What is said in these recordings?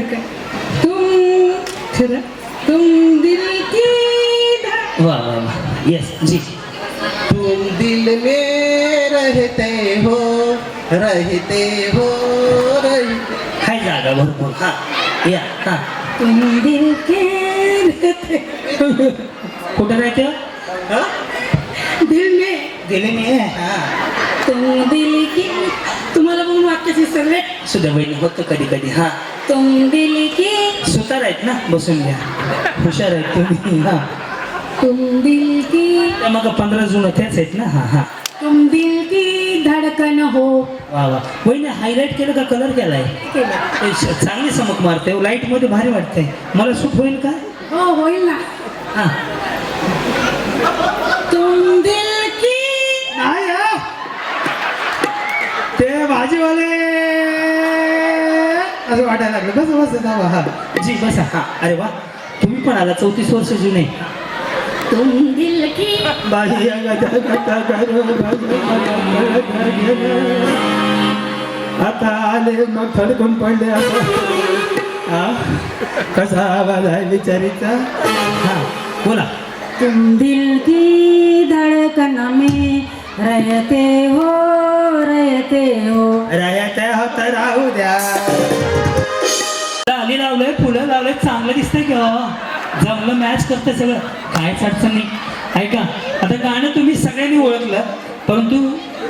धड़कन तुम दिल की धड़कन. वाह वाह वाह यस जी. तुम दिल में रहते हो रहते. हाय जागा भरपूर. हा या हा. तुम दिल के रहते कुठं राहते हा? दिल में गेले मी हा. तुम दिल की. तुम्हाला पण वाक्याची सगळे सुद्धा बहिणी होतं कधी कधी. हा तुम दिल की सुतार आहेत ना, बसून घ्या. हुशार आहेत तुम्ही. हा तुम दिल की त्या मग 15 जून त्याच आहेत ना. हा हा तुम दिल की धड़कन हो. वा वा. वहिनी हायलाईट केलं का कलर केलाय? केलं. चांगली चमक मारते लाईट मध्ये, भारी वाटते. मला सूट होईल का? हो होईल ना. हा. तुम दिल की नाही हा. ते भाजीवाले असं वाटायला लागलं. बस बस ना. हा जी बसा. हा अरे वा, तुम्ही पण आला. 34 वर्ष जुने. तुम दिल की आता आले मग थडकून पडले. कसा आवाज आहे बिचारीचा. हा बोला. तुम दिल की धड़कन में रहते हो राहते हो तर राहू द्या. लावली लावलंय, फुलं लावलंय, चांगलं दिसतंय की हो. जमलं, मॅच करतं सगळं, कायच अडचण नाही. ऐका, आता गाणं तुम्ही सगळ्यांनी ओळखलं, परंतु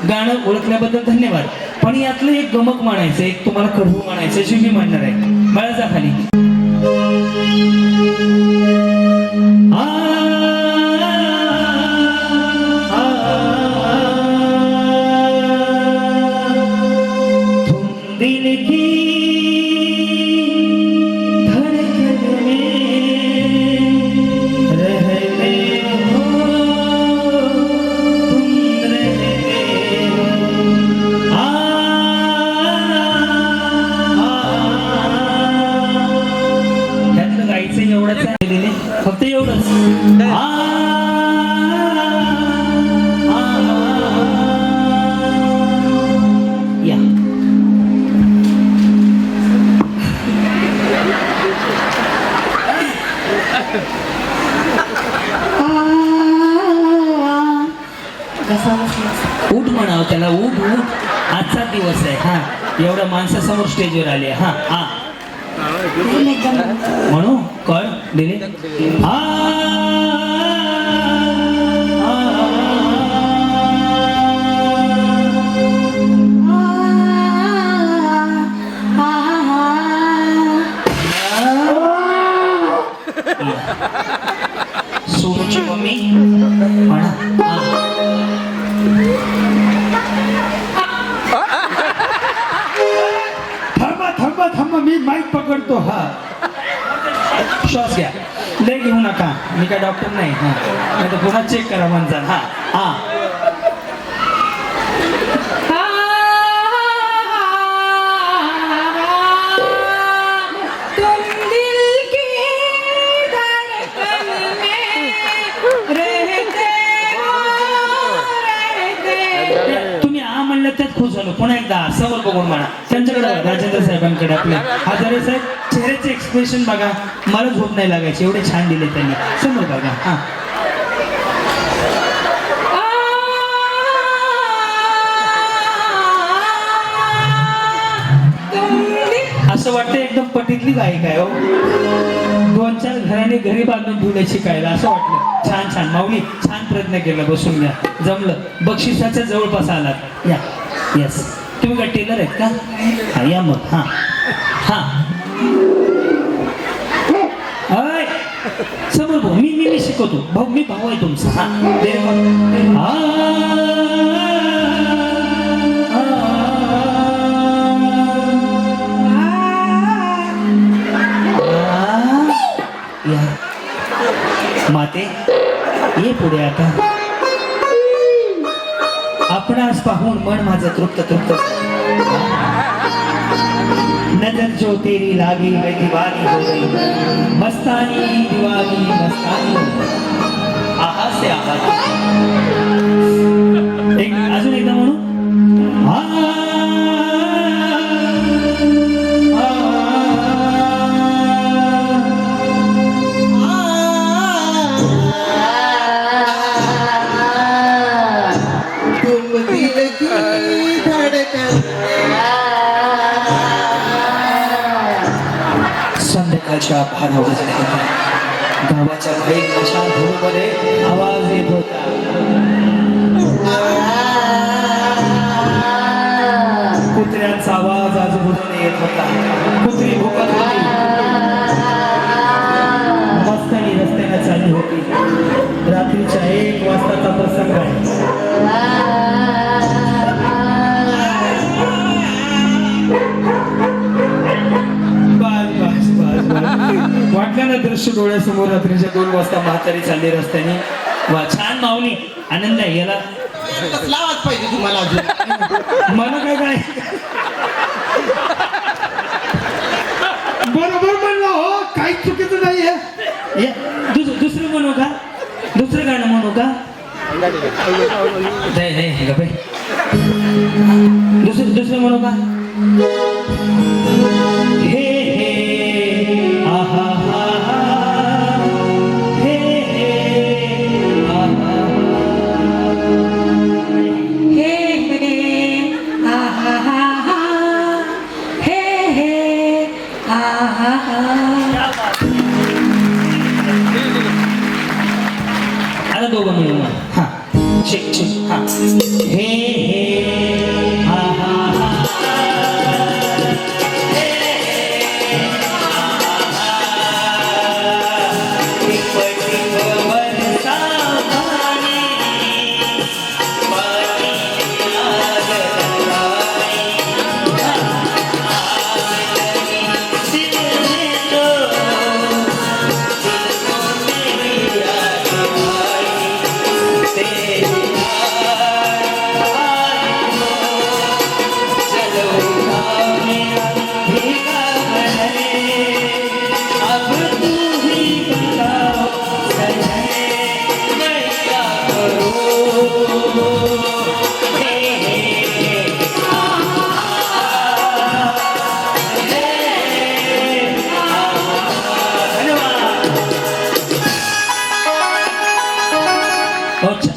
गाणं ओळखल्याबद्दल धन्यवाद. पण यातलं एक गमक म्हणायचं, एक तुम्हाला कडवं म्हणायचं, जे मी म्हणणार आहे. बळाचा खाली. तुम दिल की फक्त एवढंच. या उठ म्हणावं त्याला. उठ उठ, आजचा दिवस आहे. हा एवढ्या माणसासमोर स्टेजवर आले. हा हा म्हणू कळ दिले. सोनूची मम्मी म्हणा. थांबा मी माईक पकडतो. हा श्वास घ्या, लय घेऊ नका. मी काय डॉक्टर नाही. हा नाही तर पुन्हा चेक करा म्हणता. हा हा तुम्ही आ म्हणलं त्यात खुश झालो. पुन्हा एकदा समोर बघून म्हणा. त्यांच्याकडे राजेंद्र साहेबांकडे आपले हजारे साहेब, चेहऱ्याचे एक्सप्रेशन बघा. मला झोप नाही लागायची, एवढे छान दिले त्यांनी. समोर बघा. हा असं वाटतं एकदम पटीतली गायिका आहे हो. 2-4 घराने घरी बांधून ठेवले शिकायला असं वाटलं. छान छान माऊली, छान प्रयत्न केला. बसून घ्या, जमलं. बक्षिसाच्या जवळपास आलात. या यस. तुम्ही काय टेलर आहेत का? हा या मग. हा हा समोर भाऊ. मी शिकवतो भाऊ. मी भाऊ आहे तुमचा. हा दे माते ये पुढे. आता आपणास पाहून मन माझं तृप्त तृप्त. नजर जो तेरी लागी मैं दीवानी हो गई. मस्तानी दीवानी मस्तानी हो गई. आहा से आहा. एक अजून एकदा म्हणू. निसर्गाच्या भारावरल्या होत्या. गावाच्या बाहेर अशा धूळमध्ये आवाज येत होता. कुत्र्यांचा आवाज आजूबाजूने येत होता. कुत्री भुकत होती. मस्तानी रस्त्याने चालली होती. रात्रीच्या 1 वाजताचा प्रसंग आहे. वाटलं ना दृश्य डोळ्यासमोर रात्रीच्या 2 वाजता म्हातारी चालली रस्त्याने. वा छान माऊली आनंद आहे याला. कसला आवाज पाहिजे तुम्हाला अजून? मला काय बरोबर म्हणलं हो, काही चुकीचं नाहीये. दुसरं म्हणू का? दुसरं गाणं म्हणू का? नाही का बाई, दुसरं म्हणू का? हे हे आहा हा हा, हे हे आहा हे हे आहा हा हा, हे हे आहा हा. आता दोघं मिळून हा शिक शिक हा हे हे हा हा हा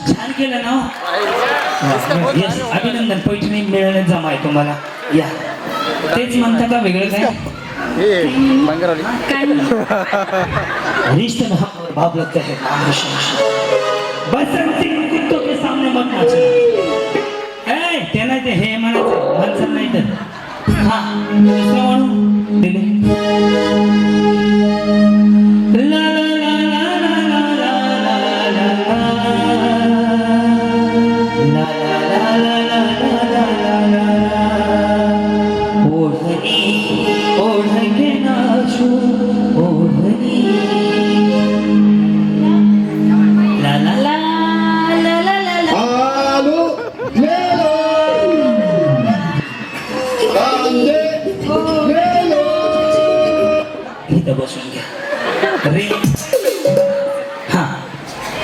छान केलं ना. यस अभिनंदन. पैठणी मिळण्यात जमा आहे तुम्हाला. या तेच म्हणता का वेगळं काय? काय रिश्ते में हम और भाव लगते हैं नाम बसंती कुत्तों के सामने मत नाचना. ए ते नाही ते हे म्हणायचं माणसं नाही तर हा दुसरं म्हणून दिले. ला ला ला ला ला ला ला ला ला ला ला ला ला ला ओढणी ओढणे नाचू ओढणी ला ला ला ला ला ला ला. आलू लेलो कांदे लेलो. इथं बसून घ्या रे. हा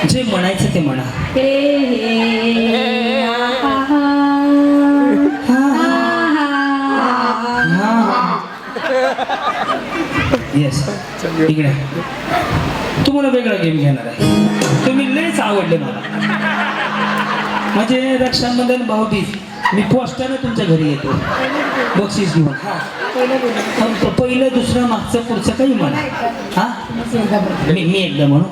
जे म्हणायचं ते म्हणा. हे हे आहा हा, आहा. येस इकडे तुम्हाला वेगळा गेम घेणार आहे. तुम्ही लयच आवडले मला. म्हणजे रक्षाबंधन भाऊबीज मी पोस्टाने तुमच्या घरी येतो बक्षीस घेऊन. हा पहिलं दुसरं मागचं पुढचं काही म्हणा. हा मी एकदा म्हणू.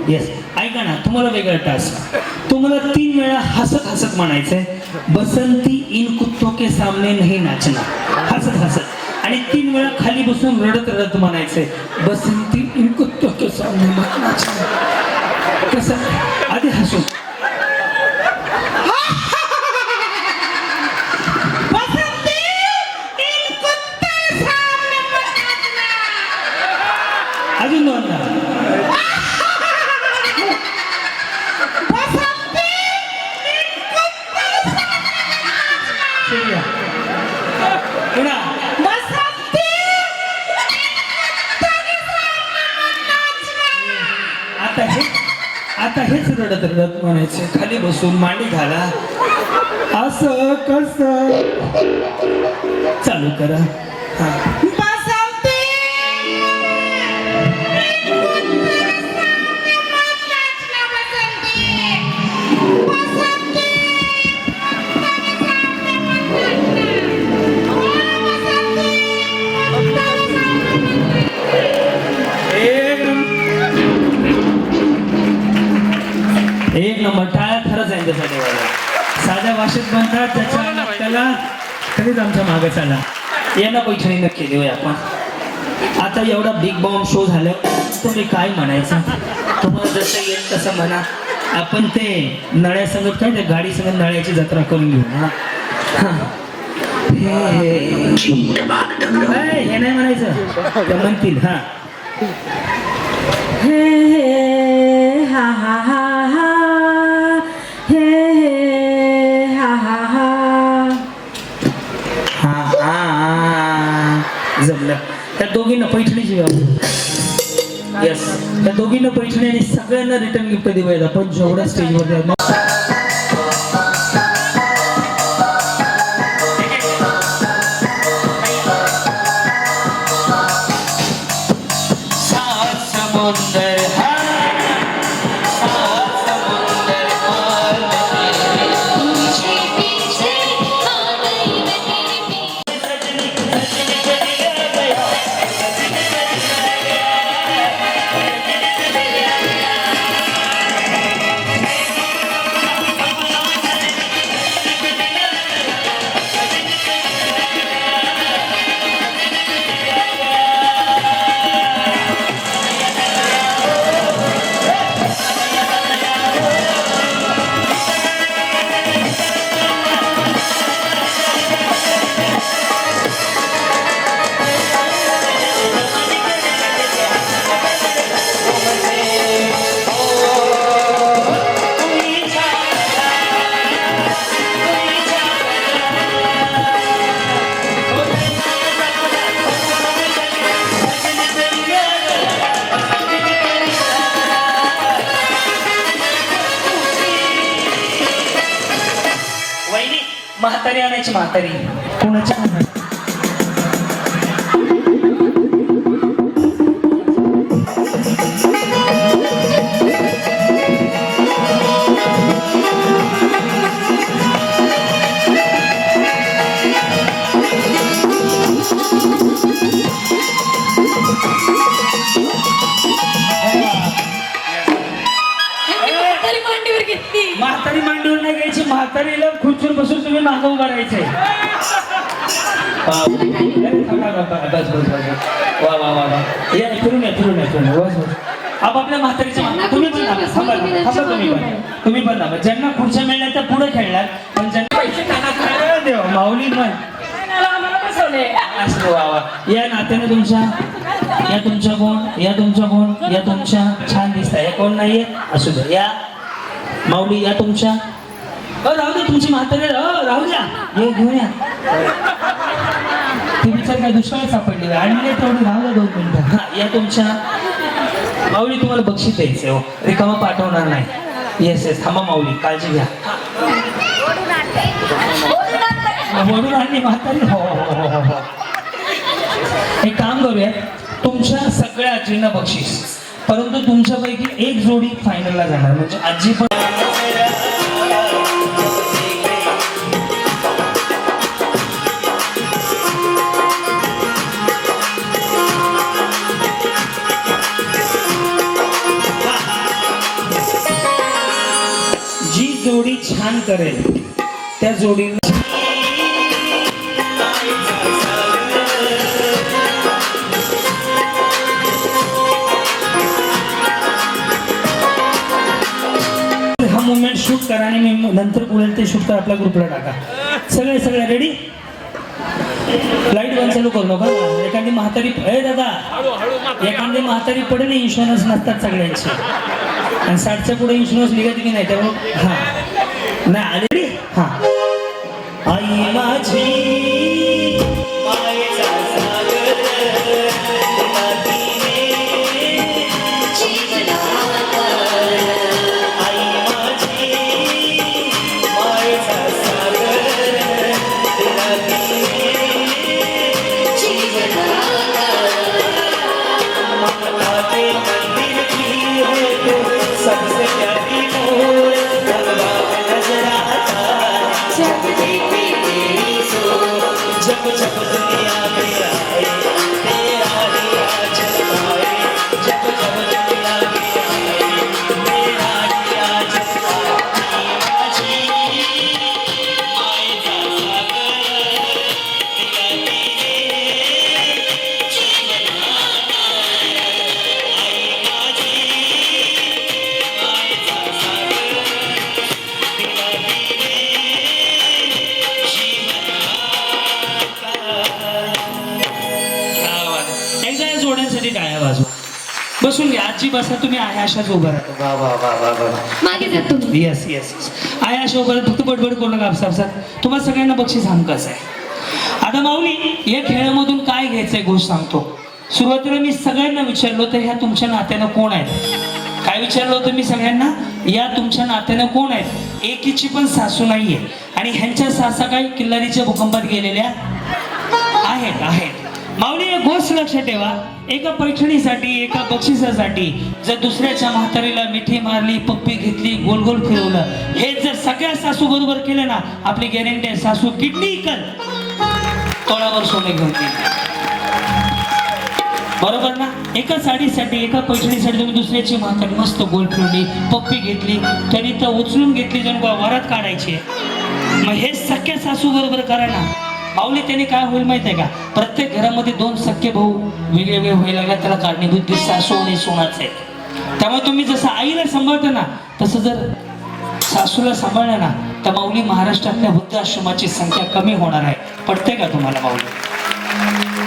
येस ऐका ना तुम्हाला वेगळा टास्क. तुम्हाला 3 वेळा हसत हसत म्हणायचंय बसंती इन कुत्तों के सामने नहीं नाचना. हसत हसत आणि 3 वेळा खाली बसून रडत रडत म्हणायचंय बसंती इन कुत्तों के सामने मत नाचना. कसं आधी हसू अजून दोनदा आता हेच रडत रडत म्हणायचं खाली बसून मांडी घाला. असं कसं चालू करा हा बसवते एक नंबर टाळ्या खरंच आहे त्यासाठी बघा. साध्या भाषेत म्हणतात त्याच्या त्याला कधीच आमच्या मागे चाला यांना पैठणी नक्की देऊया आपण. आता एवढा बिग बॉम्ब शो झालं तुम्ही काय म्हणायचं तुम्हाला जसं येईल तसं म्हणा. आपण ते नळ्या संगत काय ते गाडी संगत नळ्याची जत्रा करून घेऊ हा. हा. हे नाही म्हणायचं ते म्हणतील हा. हे हे हा हा हा हा हे हे हा हा हा जमलं. त्या दोघींना पैठणीची येस त्या दोघींना पैठणी आणि सगळ्यांना रिटर्न गिफ्ट देऊया आपण जेवढ्या स्टेजवर म्हातारी आणायची म्हातारी कोणाच्या म्हातारी मांडीवर नाही घ्यायची म्हातारीला खुर्चीवर बसून तुम्ही मागं उभं राहायचंय. बस बस बस वा वा वा वा या फिरून या फिरून या फिरून बस बस. आपापल्या म्हातारीच्या तुम्ही पण थांबा थांबा तुम्ही पण थांबा. ज्यांना खुर्च्या मिळणार त्या पुढे खेळणार पण ज्यांना पैसे देवा माऊली पण असं वा वा. या नात्याने तुमच्या या तुमच्या कोण या तुमच्या कोण या तुमच्या छान दिसत आहे कोण नाहीये असू द्या. या माऊली या तुमच्या राहू द्या तुमची म्हातारी राहू द्या ये घेऊन या. ती विचार काय दुष्काळ सापडली आणि तेवढी राहू द्या 2 मिनिटं. हा या तुमच्या माऊली तुम्हाला बक्षीस द्यायचं हो रिकामा पाठवणार नाही. येस येस थांबा माऊली काळजी घ्या. वडून आणली म्हातारी हो हो हो हो. एक काम करूया तुमच्या सगळ्या आजींना बक्षीस परंतु तुमच्यापैकी एक जोडी फायनलला जाणार म्हणजे आजी पण जी जोडी छान करेल त्या जोडीला शूट करा आणि मी नंतर बोलेल ते शूट करा आपल्या ग्रुपला टाका. सगळे रेडी. लाईट बंद चालू करू नका. एखादी म्हातारी दादा एखादी म्हातारी पडेल इन्शुरन्स नसतात सगळ्यांचे आणि 60च्या पुढे इन्शुरन्स निघत की नाही त्यामुळे हा नाही आले हा. आई माझी मायेचा सागर बसून घ्या आजी, बसा तुम्ही आहे अशाच उभं राहा. वा वा वा वा वा. मागे जा तुम्ही. येस येस आहे अशा उभं राहा. फक्त बडबड करू नका आपसापसात. तुम्हाला सगळ्यांना बक्षीस हमखास आहे. आता माऊली या खेळामधून काय घ्यायचंय गोष्ट सांगतो. सुरुवातीला मी सगळ्यांना विचारलो तर ह्या तुमच्या नात्यानं कोण आहेत. काय विचारलं होतं मी सगळ्यांना, या तुमच्या नात्यानं कोण आहेत. एकीची पण सासू नाहीये आणि ह्यांच्या सासा काही किल्लारीच्या भूकंपात गेलेल्या आहेत आहेत. माऊली एक गोष्ट लक्षात ठेवा, एका पैठणीसाठी एका बक्षिसासाठी जर दुसऱ्याच्या म्हातारीला मिठी मारली, पप्पी घेतली, गोल गोल फिरवलं, हे जर सगळ्या सासू बरोबर केलं ना, आपली गॅरंटी आहे सासू किडनी इकल तोळावर सोने घेऊन गेली. बरोबर ना. एका साडीसाठी एका पैठणीसाठी तुम्ही दुसऱ्याची म्हातारी मस्त गोल फिरवली, पप्पी घेतली, तरी तर उचलून घेतली जण वरात काढायची. मग हे सख्या सासू बरोबर करा ना माऊली. त्याने काय होईल माहिती आहे का, प्रत्येक घरामध्ये दोन सख्खे भाऊ वेगवेगळे व्हायला लागला, त्याला कारणीभूत सासू आणि सोनाच आहे. त्यामुळे तुम्ही जसं आईला सांभाळता ना, तसं जर सासूला सांभाळलं ना, तर माऊली महाराष्ट्रातल्या वृद्धाश्रमाची संख्या कमी होणार आहे. पडते का तुम्हाला माऊली.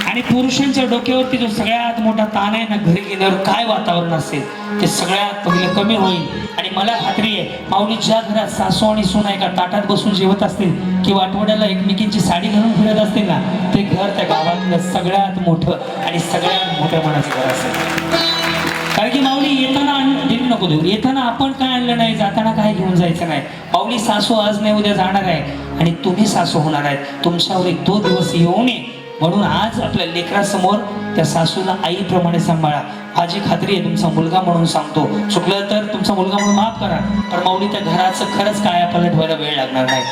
आणि पुरुषांच्या डोक्यावरती जो सगळ्यात मोठा ताण आहे ना, घरी गेल्यावर काय वातावरण असेल ते सगळ्यात पहिलं कमी होईल. आणि मला खात्री आहे माऊली, ज्या घरात सासू आणि सुना एका ताटात बसून जेवत असतील किंवा आठवड्याला एकमेकींची साडी घालून फिरत असतील ना, ते घर त्या गावातलं सगळ्यात मोठं आणि सगळ्यात मोठ्या मनाचं घर असेल. कारण की माऊली येताना दिली नको देऊ, येताना आपण काय आणलं नाही, जाताना काय घेऊन जायचं नाही. माऊली सासू आज नाही उद्या जाणार आहे आणि तुम्ही सासू होणार आहेत. तुमच्यावर एक 2 दिवस येऊ नये म्हणून आज आपल्या लेकरासमोर त्या सासूला आईप्रमाणे सांभाळा. माझी खात्री आहे तुमचा मुलगा म्हणून सांगतो, चुकलं तर तुमचा मुलगा म्हणून माफ करा, पण माऊली त्या घराचं खरंच कायापालट व्हायला वेळ लागणार नाही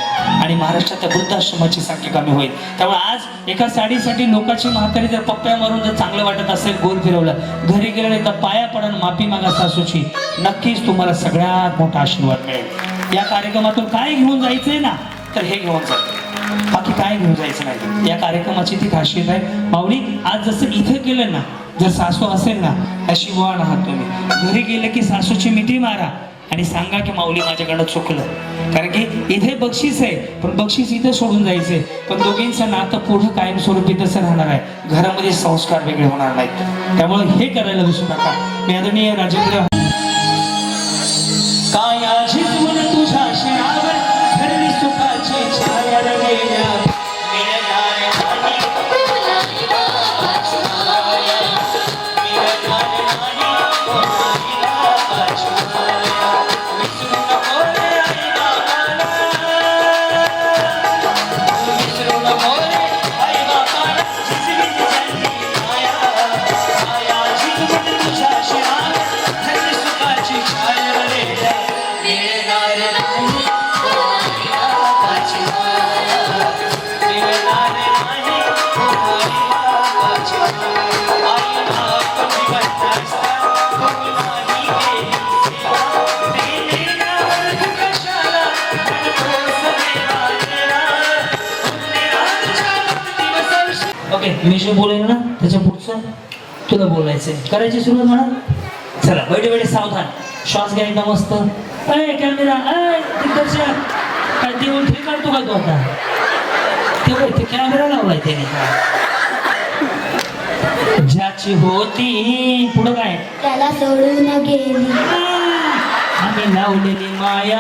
आणि महाराष्ट्रात वृद्धाश्रमाची संख्या कमी होईल. त्यामुळे आज एका साडीसाठी लोकांची म्हातारी जर पप्प्या मारून जर चांगलं वाटत असेल, गोल फिरवलं, घरी गेलं एकदा पाया पडून माफी मागा सासूची, नक्कीच तुम्हाला सगळ्यात मोठा आशीर्वाद मिळेल. या कार्यक्रमातून काय घेऊन जायचंय ना, तर हे घेऊन जायचं, बाकी काय घेऊन जायचं नाही. या कार्यक्रमाची ती खासियत आहे माऊली. आज जसं इथे केलं ना, जर सासू असेल ना, अशी वळण आहात तुम्ही. घरी गेलं की सासूची मिठी मारा आणि सांगा की माऊली माझ्याकडनं चुकलं. कारण की इथे बक्षीस आहे, पण बक्षीस इथे सोडून जायचंय, पण दोघींचं नातं पुढे कायमस्वरूपी तसं राहणार आहे. घरामध्ये संस्कार वेगळे होणार नाहीत. त्यामुळे हे करायला विसरू नका. मी आदरणीय राजेंद्र काय आजी तुझ्या शिरावर धरली सुखाची छाया रंगल्या. ओके, मी जे बोलेन ना त्याच्या पुढचं तुला बोलायचंय. करायची सुरुवात म्हणा. चला बैठे बैठे सावधान, श्वास घ्यायचा मस्त. कॅमेरा दिग्दर्शक काय देऊन ठेवी काढतो का तू आता. ते कॅमेरा लावलाय त्याने. ज्याची होती पुढं काय, त्याला सोडून गेली आम्ही लावलेली माया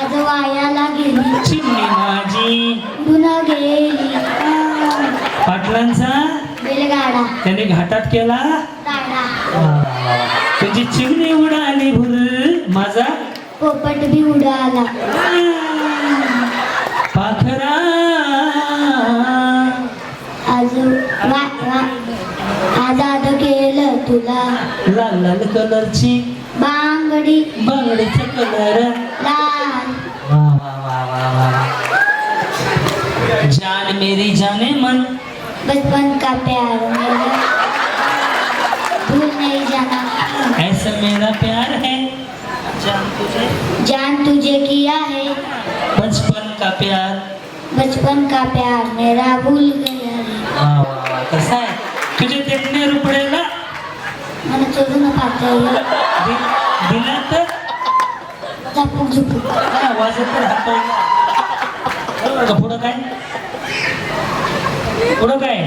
आज वायाला गेली, चिमणी माझी उडून गेली. पाटलांचा बैलगाडा त्याने घाटात केला गाडा, तुझी चिमणी उडाली भुल, माझा पोपट बी उडाला. पाखरा आजाद केलं तुला, लाल लाल कलरची बांगडी बांगडीचा कलर लाल. वा वा वा वा वा. जान मेरी जाने मन, बचपन का प्यार मेरा भूल नहीं जाना, ऐसा मेरा प्यार है जान तुझे किया है, बचपन का प्यार बचपन का प्यार मेरा भूल गया रे. वा वा वा. कसा आहे तुझे देखणे रुपडेला मला चोरून पाहता दिला तर झपूक झुपूक. वाजत तर हात पुढं काय, पुढं काय,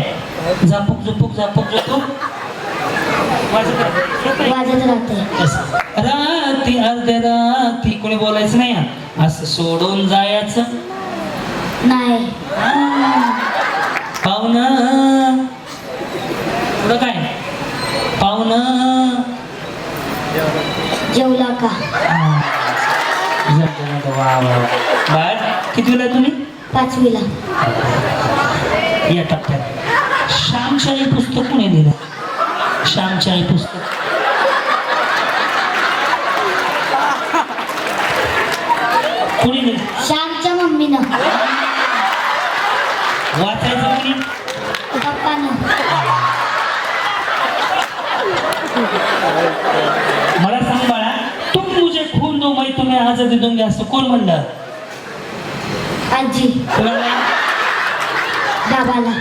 झापूक झुपूक झापूक झुपूक वाजत राहते. राती अर्ध्या राती कोणी बोलायचं नाही हा. असं सोडून जायचं नाही. पाहुणं पुढं काय पाहुणं जेवला का? बर कितवीला आहे तुम्ही? 5वीला. या टप्प्यात श्यामशाही पुस्तक कोणी दिलं? श्यामशाही पुस्तक कोणी दिलं? श्यामच्या मम्मीनं. वाचायचं कोणी? पप्पानं. मला सांग बाळा, तुम मुझे खून दो मैं तुम्हें आजादी दूंगी असं कोण म्हणलं? आजी. कोणाला? बाबाला.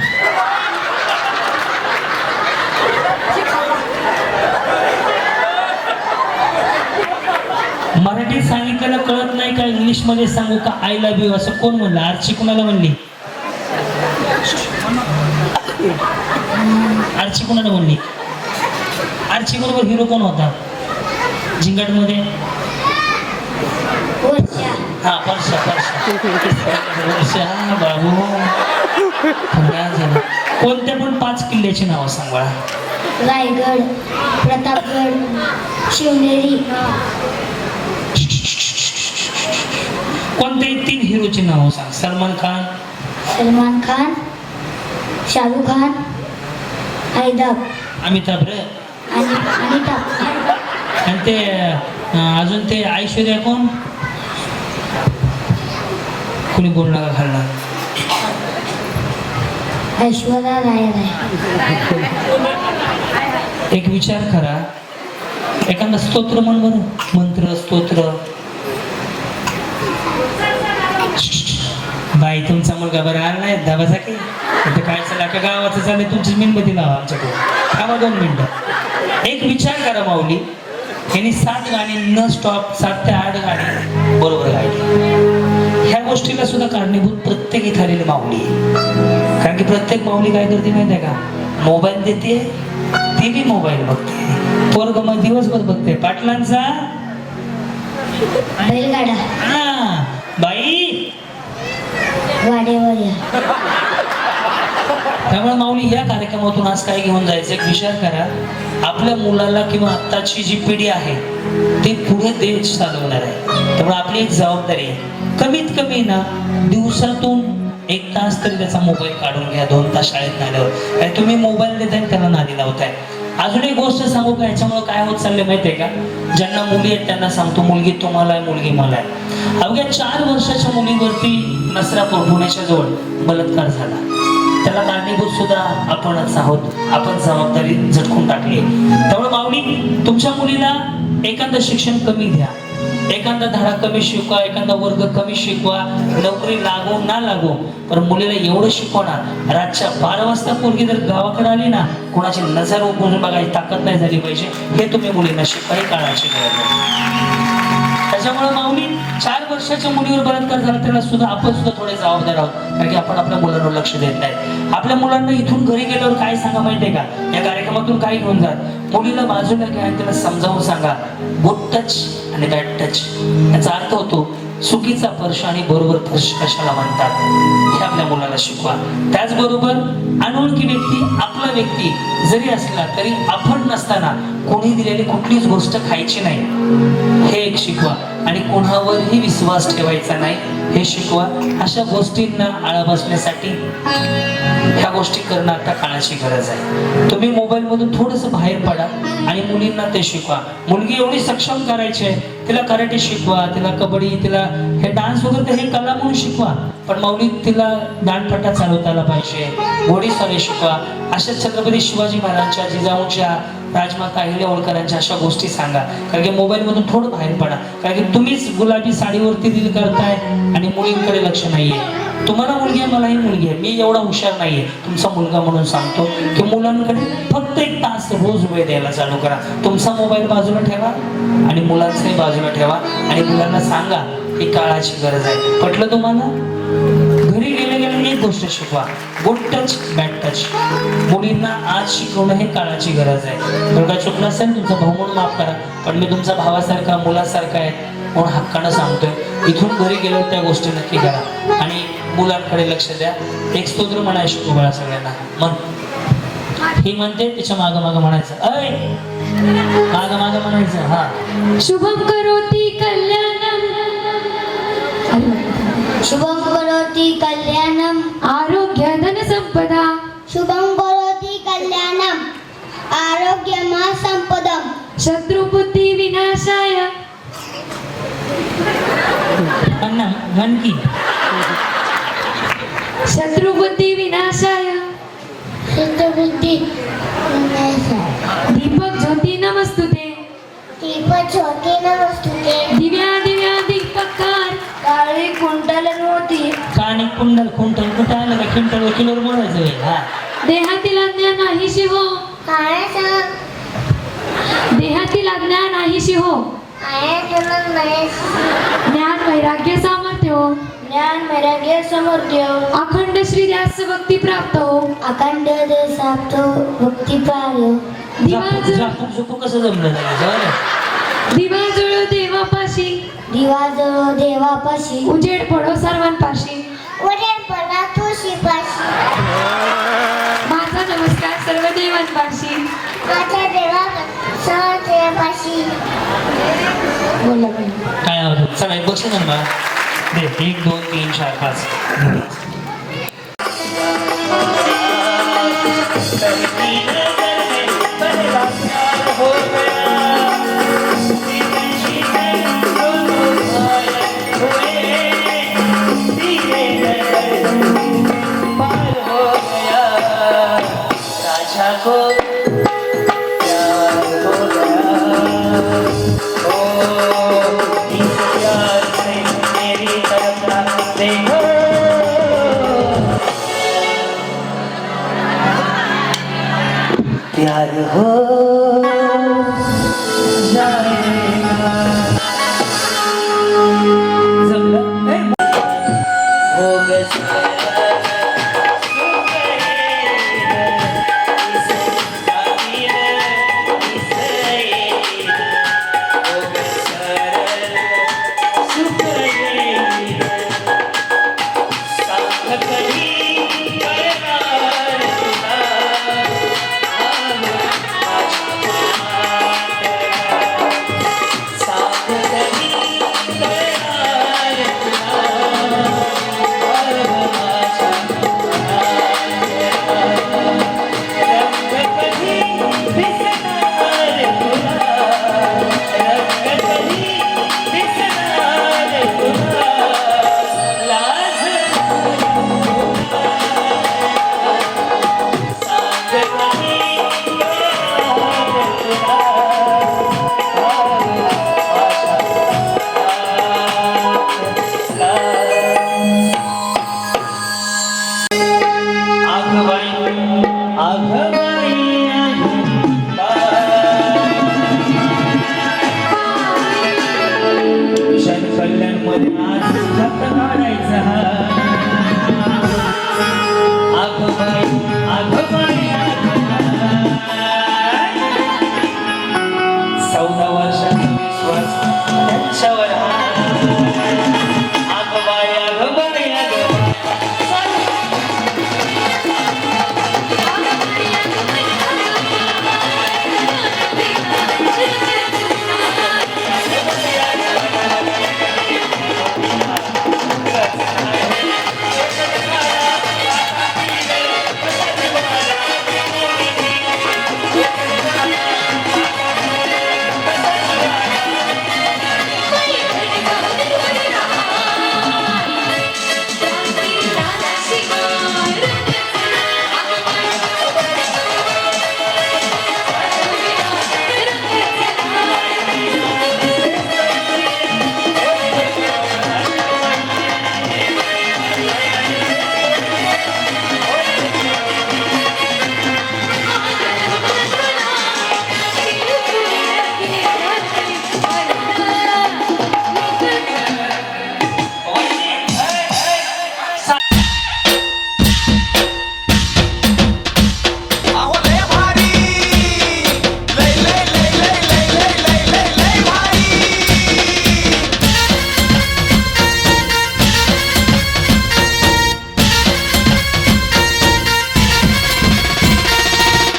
मराठीत सांगितलेलं कळत नाही का? इंग्लिश मध्ये सांगू का? आय लव्ह यू असं कोण म्हणलं? आरची कुणाला म्हणली? आरची कुणाला म्हणली? आरची बरोबर हिरो कोण होता झिंगाट मध्ये? वर्षा. हा वर्षा बाबू. कोणत्या पण 5 किल्ल्याची नावं सांग बाळा. रायगड, प्रतापगड, शिवनेरी. कोणत्याही 3 हिरोची नावं सांग. सलमान खान, सलमान खान, शाहरुख खान, हैदर अमिताभ रे. आणि अमिताभ. आणि ते अजून ते ऐश्वर्या कोण? कोणी बोल नका खाल्ला. ऐश्वर्या राय राय. एक विचार करा, एखादा स्तोत्र म्हण बरं. मंत्र स्तोत्र. बाई तुमचा मुलगा बरं आला नाही दाबाचा की इथं काय चाललं का गावाचं चाललंय? तुमची मेणबत्ती लावा आमच्याकडे. थांबा 2 मिनिटं. एक विचार करा माऊली, यांनी 7 गाणी न स्टॉप 7 ते 8 गाणी बरोबर गायली. ह्या गोष्टीला सुद्धा कारणीभूत प्रत्येक इथं आलेली माऊली आहे. कारण की प्रत्येक माऊली काय करते माहिती आहे का? मोबाईल देते, ती बी मोबाईल बघते. पोरग मग दिवसभर बघते पाटलांचा बैलगाडा. हा बाई वाडेवर या. त्यामुळे माऊली या कार्यक्रमातून आज काय घेऊन जायचं? एक विचार करा, आपल्या मुलाला किंवा आत्ताची जी पिढी आहे ती पुढे देश चालवणार आहे. त्यामुळे आपली एक जबाबदारी आहे, कमीत कमी ना दिवसातून 1 तास तरी त्याचा मोबाईल काढून घ्या. 2 तास शाळेत आल्यावर. आणि तुम्ही मोबाईल देताय त्याला नादी लावताय. अजून एक गोष्ट सांगू का? याच्यामुळे काय होत चाललंय माहितीये का? ज्यांना मुली आहेत त्यांना सांगतो, मुलगी तुम्हाला आहे, मुलगी मला आहे. अवघ्या 4 वर्षाच्या मुलीवरती नसरापूर पुण्याच्या जवळ बलात्कार झाला. त्याला कारणीभूत सुद्धा आपणच आहोत. आपण जबाबदारी झटकून टाकली. त्यामुळे माऊली, तुमच्या मुलीला एखादं शिक्षण कमी द्या, एखादा धडा कमी शिकवा, एखादा वर्ग कमी शिकवा, नोकरी लागो ना लागो, पण मुलीला एवढं शिकवा ना, रातच्या 12 वाजता पोरगी जर गावाकडे आली ना, कोणाची नजर उघडून बघायची ताकद नाही झाली पाहिजे. हे तुम्ही मुलींना शिकवा, ही काळाची गरज आहे. त्याच्यामुळे माऊली, 4 वर्षाच्या मुलीवर बलात्कार झाला त्याला सुद्धा आपण सुद्धा थोडे जबाबदार आहोत. कारण की आपण आपल्या मुलांवर लक्ष देत नाही. आपल्या मुलांना इथून घरी गेल्यावर काय सांगा माहितीये का? या कार्यक्रमातून काय घेऊन जात, मुलीला बाजूला घ्या आणि त्याला समजावून सांगा, गुड टच आणि बॅड टच. याचा अर्थ होतो चुकीचा स्पर्श आणि बरोबर स्पर्श कशाला म्हणतात हे आपल्या मुलाला शिकवा. त्याचबरोबर अनोळखी व्यक्ती आपला व्यक्ती जरी असला तरी आपण नसताना कोणी दिलेली कुठलीच गोष्ट खायची नाही हे एक शिकवा. आणि कोणावरही विश्वास ठेवायचा नाही हे शिकवा. अशा गोष्टींना आळा बसण्यासाठी ह्या गोष्टी करणं आता काळाची गरज आहे. तुम्ही मोबाईल मधून थोडंसं बाहेर पडा आणि मुलींना ते शिकवा. मुलगी एवढी सक्षम करायची आहे, तिला कराटे शिकवा, तिला कबड्डी, तिला हे डान्स वगैरे हे कला म्हणून शिकवा. पण माऊली तिला दांडपट्टा चालवता आला पाहिजे, घोडेस्वारी शिकवा. अशा छत्रपती शिवाजी महाराजांच्या, जिजाऊंच्या, राजमाता अहिल्या होळकरांच्या अशा गोष्टी सांगा. कारण की मोबाईल मधून थोडं बाहेर पडा. कारण की तुम्हीच गुलाबी साडीवरती दिल करताय आणि मुलींकडे लक्ष नाहीये. तुम्हाला मुलगी आहे, मलाही मुलगी आहे, मी एवढा हुशार नाहीये. तुमचा मुलगा म्हणून सांगतो की मुलांकडे फक्त 1 तास रोज वेळ द्यायला चालू करा. तुमचा मोबाईल बाजूला ठेवा आणि मुलांचाही बाजूला ठेवा आणि मुलांना सांगा ही काळाची गरज आहे. पटलं तुम्हाला? घरी गेले 1 एक गोष्ट शिकवा, गुड टच बॅड टच. मुलींना आज शिकवणं हे काळाची गरज आहे. जर काय चुकलं असेल तुमचा भाऊ म्हणून माफ करा, पण मी तुमचा भावासारखा मुलासारखा आहे म्हणून हक्कानं सांगतोय. इथून घरी गेल्यावर त्या गोष्टी नक्की करा आणि मुलांकडे लक्ष द्या. एक स्तोत्र म्हणाय शिकू बघा सगळ्यांना. मग ही म्हणते तिच्या मागं मागं म्हणायचं, अय मागं मागं म्हणायचं. हा, शुभम करोति कल्याणम शुभम करोति कल्याणम आरोग्य धन संपदा शुभम करोति कल्याणम आरोग्यमा संपदम शत्रुबुद्धी विनाशाय अण्णा घनकी शत्रुबुद्धी विनाशाय सिद्धबुद्धी दीपक ज्योती नमस्तुते दीपक ज्योती नमस्तुते दिव्या दिव्या दीपकार काळी कुंडल मोती काणी कुंडल कुंटल कुठं आलं का खिंटल किलोवर बोलायचं आहे. हा, देहातील आज्ञा नाहीशी हो काय देहातील आज्ञा नाहीशी हो आहे तुला नाही ज्ञान वैराग्य सामर्थ्य हो ज्ञान वैराग्य समर्थ्य अखंड श्री ध्यास भक्ती प्राप्त हो अखंड देशाप्तो भक्ती पार्य झापूक झापूक झुपूक कसं जमलं नाही. दिवा जळो देवापाशी दिवा जळो देवापाशी उजेड पडो सर्वांपाशी वडील पडा तुळशीपाशी माझा नमस्कार सर्व देवांपाशी माझ्या देवा सहदेवापाशी बोला बोला काय आवडतं चला एक बक्षीस आण मला दे. 1 2 3 4 5. प्यार हो जाएगा. जमलं? हो गया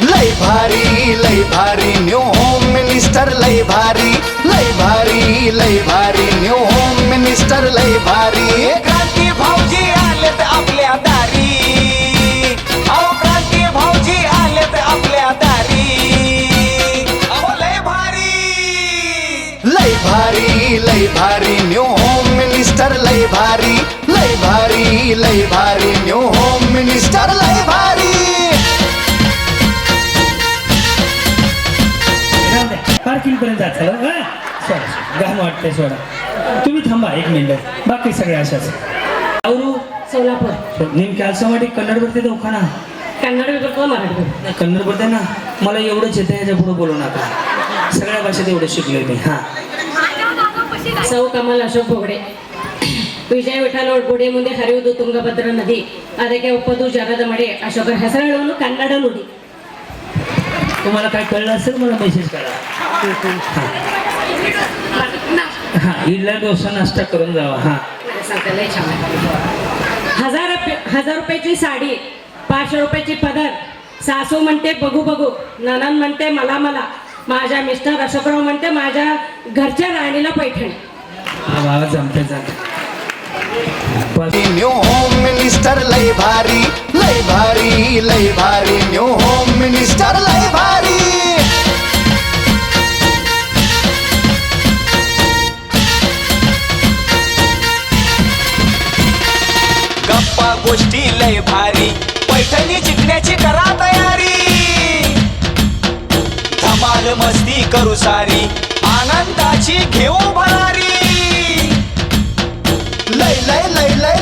लय भारी न्यू होम मिनिस्टर लय भारी न्यू होम मिनिस्टर लय भारी क्रांती भाऊजी आलेत आपल्या दारी अहो क्रांती भाऊजी आलेत आपल्या दारी अहो लय भारी न्यू होम मिनिस्टर लय भारी न्यू होम मिनिस्टर लय भारी पार्किंग पर्यंत जात सोडा घाण वाटतंय सोडा तुम्ही थांबा 1 मिनिट बाकी सगळे अशाच औरू सोलापूर नेमके असं वाटे कन्नड बोलते दवाखाना कन्नड बोलतो मराठी कन्नड बोलते ना मला एवढंच येतं याच्या पुढे बोलू नका सगळ्या भाषेत एवढं शिकलोय मी हा सौ कमल अशोक बोगडे ವಿಜಯ ವಿಠಲ ಒಡ್ಬೋಡಿ ಮುಂದೆ ಹರಿಯುವುದು ತುಂಗಭದ್ರಾ ನದಿ ಅದಕ್ಕೆ ಒಪ್ಪದು ಜರದ ಮಡಿ ಅಶೋಕರ ಹೆಸರುಗಳನ್ನು ಕನ್ನಡ ನುಡಿ तुम्हाला काय कळलं असेल मला मेसेज करा हा इडला डोसा नाश्ता करून जावा हा लय छान हजार रुपयाची साडी 500 रुपयाची पदर सासू म्हणते बघू बघू ननन म्हणते मला मला माझ्या मिस्टर अशोकराव म्हणते माझ्या घरच्या राणीला पैठणी बाबा जमते जमते न्यू होम मिनिस्टर लय भारी न्यू होम मिनिस्टर लय भारी गप्पा गोष्टी लय भारी पैठणी जिंकण्याची करा तयारी धमाल मस्ती करू सारी आनंदाची घेऊ भरारी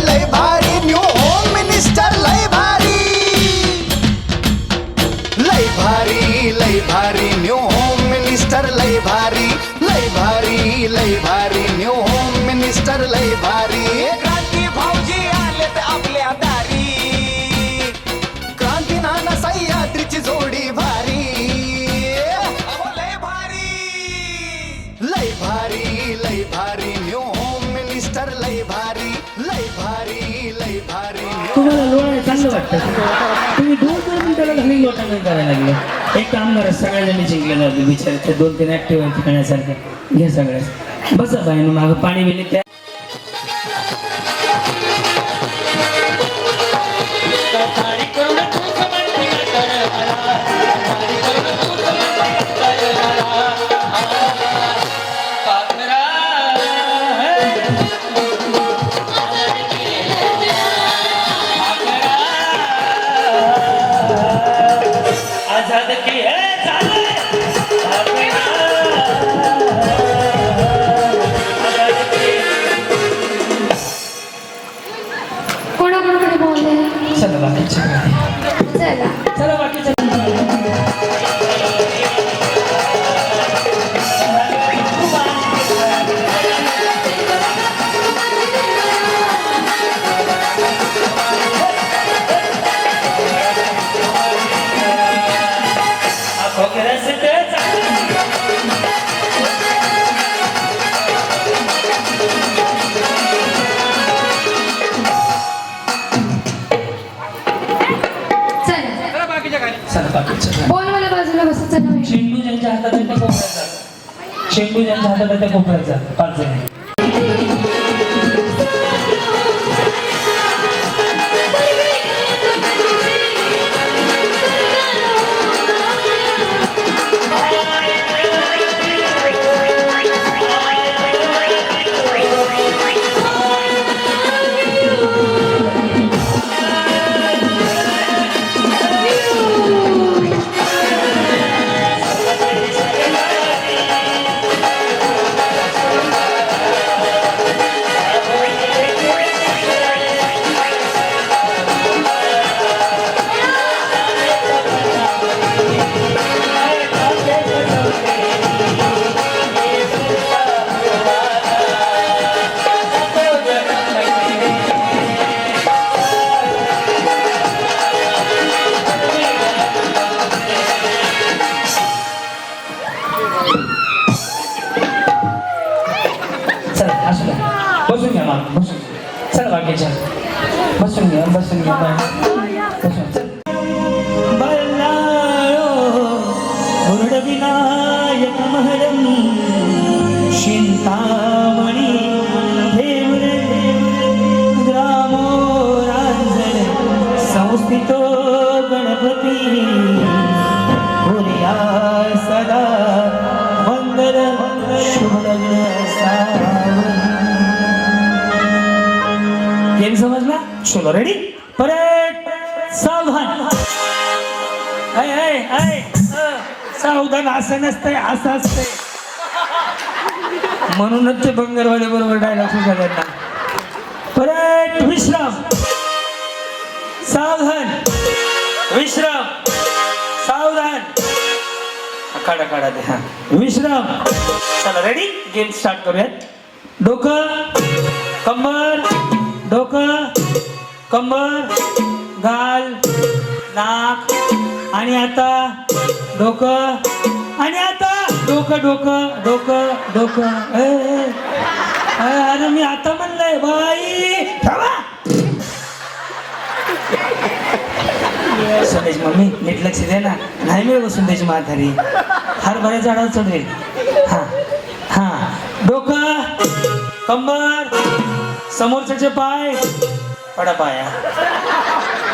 लय भारी न्यू होम मिनिस्टर लय भारी न्यू होम मिनिस्टर लय भारी न्यू होम मिनिस्टर लय भारी क्रांती भाऊजी आलेत आपल्या दारी क्रांती नाना सह्याद्रीची जोडी भारी अहो लय भारी न्यू होम मिनिस्टर लय भारी तुम्हाला लोळायला चांगलं वाटतं तुम्ही 2-2 मिनिटाला घरी लोटांना करायला लागले एक काम करा सगळ्यांनी जिंकले जाते बिचारे ते 2-3 ऍक्टिव्ह खेळण्यासारखे घ्या सगळ्याच बसा बाईनं मागं पाणी बिणी त्या कोणाकोणाकडे बोलले चला बाकीच्या चला चला बाकीच्या बोल मला बाजूला बसायचं चेंडू ज्यांच्या हातात आहे त्या कोपऱ्यात जातात चेंडू ज्यांच्या हातात आहे त्या कोपऱ्यात जातात 5 जण चलो रेडी परेड सावधान सावधान असं नसतंय असं असतंय म्हणूनच ते बंगरवाले बरोबर डायलॉग सुद्धा परेड विश्राम सावधान विश्राम सावधान काढा काढा दे हा विश्राम चला रेडी गेम स्टार्ट करूयात डोकं कंबर डोकं कंबर गाल नाक आणि आता डोकं आणि आता डोकं डोकं डोकं डोकं अरे मी आता म्हणलंय बाई ठेवा संदेश मम्मी नीट लक्ष दे ना नाही मिळेल बसून त्याची म्हातारी हरभऱ्या झाडावर चढवेल हा हा डोकं कंबर समोरच्याचे पाय पडा पाया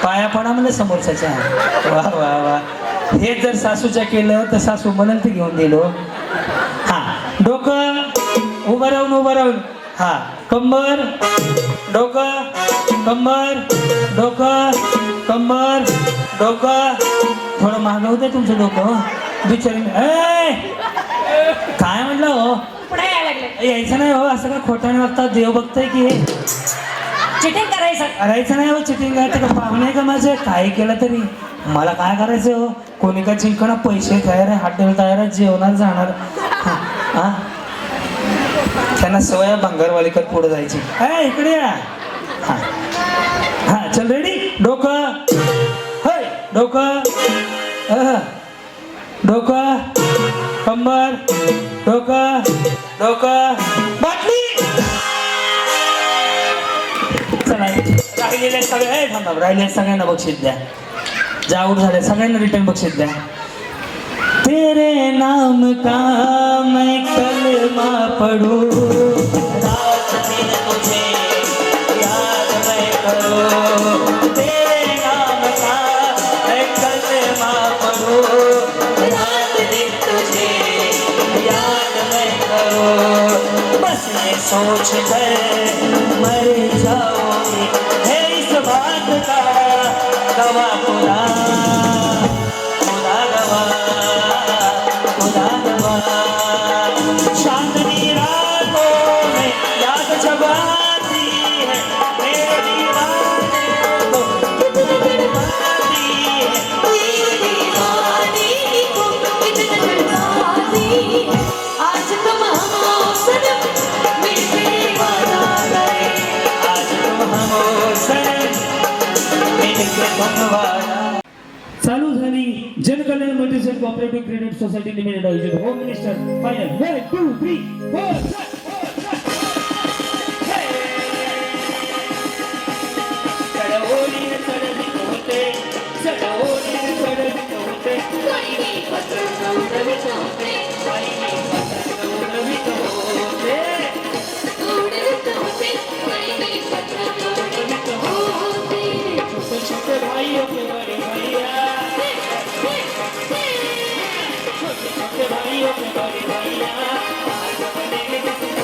पाया पडा म्हणजे समोरच्याच्या वा वा वा हे जर सासूच्या केलं तर सासू म्हणाल ते घेऊन दिलो हा डोकं उभं राहून हा कंबर डोकं कंबर डोकं कंबर डोकं थोडं मागवू दे तुमचं डोकं बिचारी काय म्हटलं हो पुढे यायला लागले यायचं नाही हो असं का खोटाने वागता देव बघताय की हे चिटिंग करायचं करायचं नाही हो चिटिंग आहे का पाहुणे का माझे काय केलं तरी मला काय करायचं हो कोणी का जिंकणं पैसे तयार आहे हॉटेल तयार आहे जेवणार जाणार हा त्यांना सवय भंगारवालिकत पुढे जायची इकडे या हा हा चल रेडी डोकं होय डोकं डोकं कंबर डोकं डोकं बाटली चला राहिलेल्या सगळ्या थांबा राहिलेल्या सगळ्यांना बक्षीस द्या ज्या आऊट झाल्या सगळ्यांना रिटर्न बक्षीस द्या तेरे नाम का मैं कलमा पढू रात दिन तुझे याद मैं करो तेरे नाम का मैं कलमा पढू रात दिन तुझे याद मैं करो बस ये सोच कर मर जाओगे है इस बात का गवा खुदा खुदा गवा खुदा गवा चांदनी रातों में याद जब आती है मेरे दीवाने को कितनी तड़पाती है मेरे दीवाने को कितनी तड़पाती है आज तुम हम सनम मिलके वादा करे आज तुम हम सनम मिलके तुम वादा चालू झाली जनकल्याण मल्टीसेट कोऑपरेटिव्ह क्रेडिट सोसायटी लिमिटेड आयोजित होम मिनिस्टर फायनल 1 2 3 4 कोई नहीं पत्र उड़वित होते उड़वित होते कोई नहीं पत्र उड़वित होते छोटे भाइयों के बड़े भैया छोटे भाइयों के बड़े भैया आज बनेंगे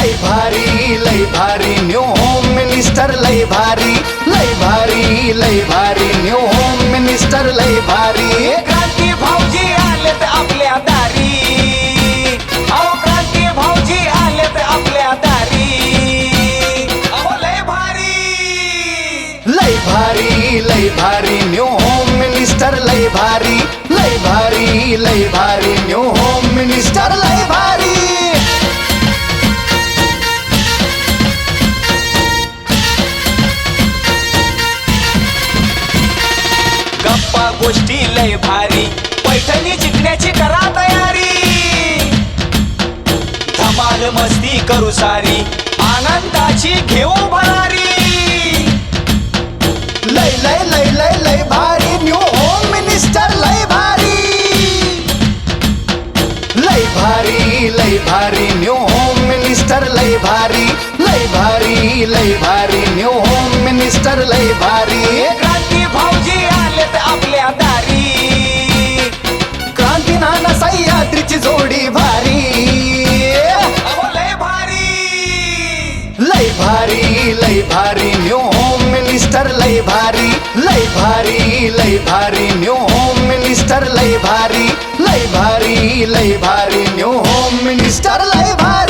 लय भारी न्यू होम मिनिस्टर लय भारी न्यू होम मिनिस्टर लय भारी क्रांती भाऊजी आलेत आपल्या दारी अहो क्रांती भाऊजी आलेत आपल्या दारी अहो लय भारी न्यू होम मिनिस्टर लय भारी न्यू होम मिनिस्टर लय भारी गप्पा गोष्टी लय भारी पैठणी जिंकण्याची करा तयारी धमाल मस्ती करू सारी आनंदाची घेऊ भरारी लय भारी न्यू होम मिनिस्टर लय भारी न्यू होम मिनिस्टर लय भारी न्यू होम मिनिस्टर लय भारी क्रांती भाऊजी आलेत आपल्या दारी क्रांती नाना सह्याद्रीची जोडी भारी अहो लय भारी न्यू होम मिनिस्टर लय भारी न्यू होम मिनिस्टर लय भारी न्यू होम मिनिस्टर लय भारी